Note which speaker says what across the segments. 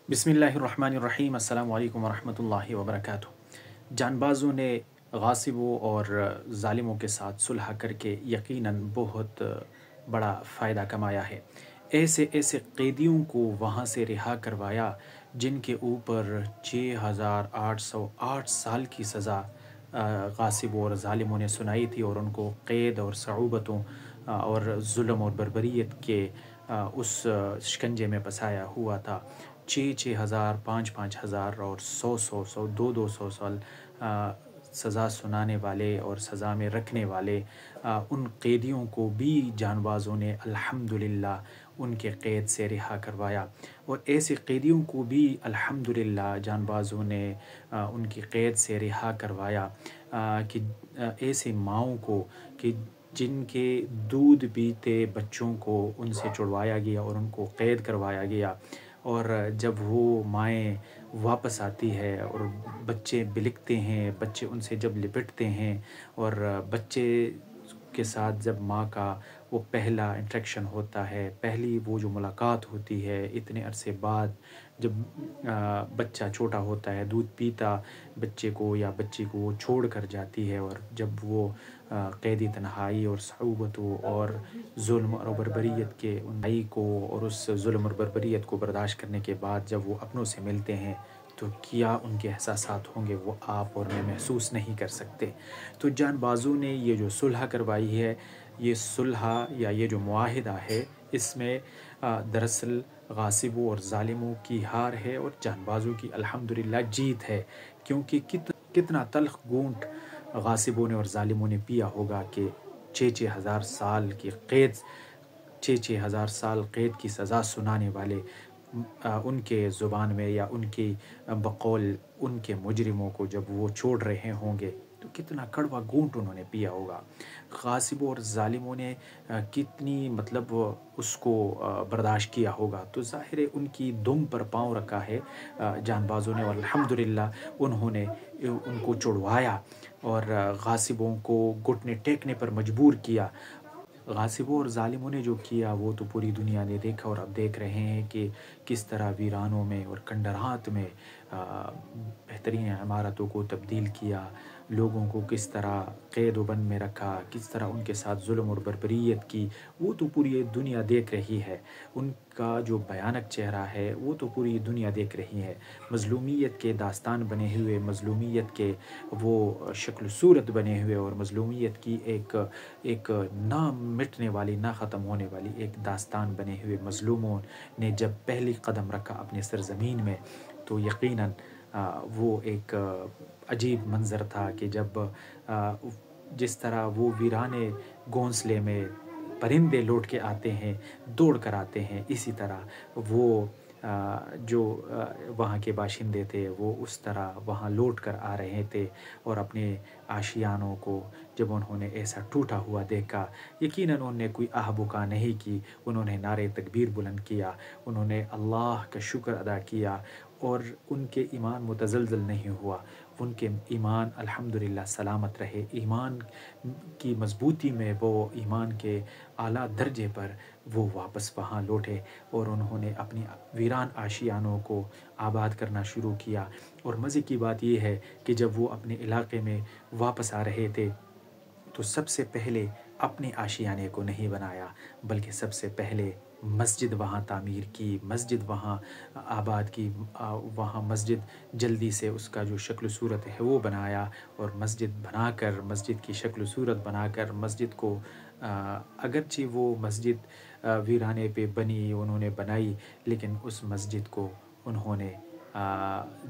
Speaker 1: बिस्मिल्लाहिर्रहमानिर्रहीम। अस्सलामु अलैकुम वरहमतुल्लाहि वबरकातुहू। जानबाजों ने गासिबों और ज़ालिमों के साथ सुलह करके यकीनन बहुत बड़ा फ़ायदा कमाया है। ऐसे ऐसे कैदियों को वहाँ से रिहा करवाया जिनके ऊपर 6808 साल की सज़ा गासिबों और ज़ालिमों ने सुनाई थी और उनको क़ैद और सऊबतों और जुल्म और बर्बरियत के उस शिकंजे में फंसाया हुआ था। 6,000 5,000 और 100 200 साल सज़ा सुनाने वाले और सज़ा में रखने वाले उन कैदियों को भी जानबाजों ने अल्हम्दुलिल्लाह उनके क़ैद से रिहा करवाया। और ऐसे कैदियों को भी अल्हम्दुलिल्लाह जानबाजों ने उनकी क़ैद से रिहा करवाया कि ऐसे माओं को कि जिनके दूध पीते बच्चों को उनसे छुड़वाया गया और उनको क़ैद करवाया गया। और जब वो माएँ वापस आती है और बच्चे बिलखते हैं, बच्चे उनसे जब लिपटते हैं और बच्चे के साथ जब माँ का वो पहला इंटरेक्शन होता है, पहली वो जो मुलाकात होती है इतने अरसे बाद, जब बच्चा छोटा होता है, दूध पीता बच्चे को या बच्ची को वो छोड़ कर जाती है, और जब वो क़ैदी तन्हाई और सऊबतों और जुल्म और बर्बरियत के उन्नाई को और उस जुल्म और बर्बरियत को बर्दाश्त करने के बाद जब वो अपनों से मिलते हैं तो क्या उनके एहसासात होंगे वो आप और मैं महसूस नहीं कर सकते। तो जानबाजों ने ये जो सुलह करवाई है, ये सुलह या ये जो मुआहिदा है, इसमें दरअसल गासिबों और ज़ालिमों की हार है और जानबाजों की अल्हम्दुलिल्लाह जीत है। क्योंकि कितना तल्ख घूंट गासिबों ने और ज़ालिमों ने पिया होगा कि 6,000 साल की क़ैद 6,000 साल क़ैद की सज़ा सुनाने वाले उनके ज़ुबान में या उनकी बकौल उनके मुजरिमों को जब वो छोड़ रहे होंगे तो कितना कड़वा घूंट उन्होंने पिया होगा। गासिबों और ज़ालिमों ने कितनी मतलब उसको बर्दाश्त किया होगा। तो ज़ाहिर है उनकी दुम पर पाँव रखा है जानबाजों ने और अल्हम्दुलिल्लाह उन्होंने उनको छुड़वाया और गासिबों को घुटने टेकने पर मजबूर किया। गासिबों और ज़ालिमों ने जो किया वो तो पूरी दुनिया ने देखा और अब देख रहे हैं कि किस तरह वीरानों में और खंडहरात में बेहतरीन इमारतों को तब्दील किया, लोगों को किस तरह क़ैद व बंद में रखा, किस तरह उनके साथ जुल्म और बर्बरियत की, वो तो पूरी दुनिया देख रही है। उनका जो भयानक चेहरा है वो तो पूरी दुनिया देख रही है। मज़लूमियत के दास्तान बने हुए, मज़लूमियत के वो शक्ल सूरत बने हुए और मज़लूमियत की एक ना मिटने वाली, ना ख़त्म होने वाली एक दास्तान बने हुए मज़लूमों ने जब पहली कदम रखा अपने सरज़मीन में तो यकीनन वो एक अजीब मंज़र था कि जब जिस तरह वो वीराने घोंसले में परिंदे लौट के आते हैं, दौड़ कर आते हैं, इसी तरह वो जो वहाँ के बाशिंदे थे वो उस तरह वहाँ लौट कर आ रहे थे। और अपने आशियानों को जब उन्होंने ऐसा टूटा हुआ देखा, यकीनन उन्होंने कोई आहबुका नहीं की, उन्होंने नारे तकबीर बुलंद किया, उन्होंने अल्लाह का शुक्र अदा किया और उनके ईमान मुतज़लज़ल नहीं हुआ। उनके ईमान अल्हम्दुलिल्लाह सलामत रहे। ईमान की मजबूती में वो ईमान के आला दर्जे पर वो वापस वहाँ लौटे और उन्होंने अपनी वीरान आशियानों को आबाद करना शुरू किया। और मज़े की बात यह है कि जब वो अपने इलाके में वापस आ रहे थे तो सबसे पहले अपने आशियाने को नहीं बनाया, बल्कि सबसे पहले मस्जिद वहाँ तामीर की, मस्जिद वहाँ आबाद की, वहाँ मस्जिद जल्दी से उसका जो शक्ल सूरत है वो बनाया। और मस्जिद बनाकर, मस्जिद की शक्ल सूरत बनाकर मस्जिद को अगरचे वो मस्जिद वीराने पे बनी, उन्होंने बनाई, लेकिन उस मस्जिद को उन्होंने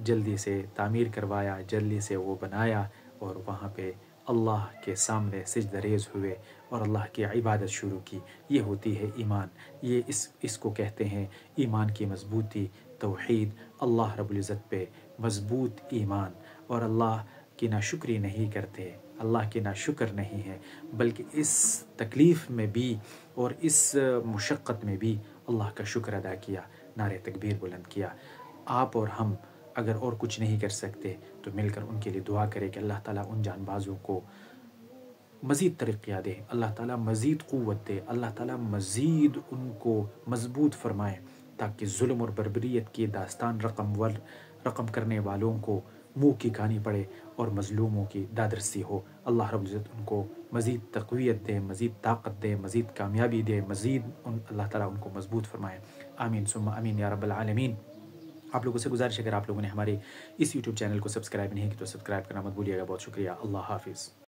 Speaker 1: जल्दी से तामीर करवाया, जल्दी से वो बनाया और वहाँ पे अल्लाह के सामने सिजदरेज़ हुए और अल्लाह की इबादत शुरू की। ये होती है ईमान। ये इसको कहते हैं ईमान की मजबूती, तौहीद, अल्लाह रब्बुल इज़्ज़त पे मजबूत ईमान। और अल्लाह की नाशुक्री नहीं करते, अल्लाह की नाशुक्र नहीं है, बल्कि इस तकलीफ़ में भी और इस मुशक्क़त में भी अल्लाह का शुक्र अदा किया, नारे तकबीर बुलंद किया। आप और हम अगर और कुछ नहीं कर सकते तो मिलकर उनके लिए दुआ करें कि अल्लाह ताला उन जानबाजों को मज़ीद तरक्कियाँ दे, अल्लाह ताला मज़ीद क़ुव्वत दे, अल्लाह ताला मज़ीद उनको मज़बूत फ़रमाए تاکہ ظلم اور بربریت کی داستان رقم کرنے والوں کو منہ کی کھانی پڑے اور مظلوموں کی دادرسی ہو۔ اللہ رب العزت ان کو مزید تقویت دے، مزید طاقت دے، مزید کامیابی دے، مزید اللہ تعالیٰ ان کو مضبوط فرمائے۔ آمین ثم آمین یا رب العالمین۔ آپ لوگوں سے گزارش ہے اگر آپ لوگوں نے ہمارے اس یوٹیوب چینل کو سبسکرائب نہیں کیا تو سبسکرائب کرنا مت بھولیے گا۔ بہت شکریہ۔ اللہ حافظ۔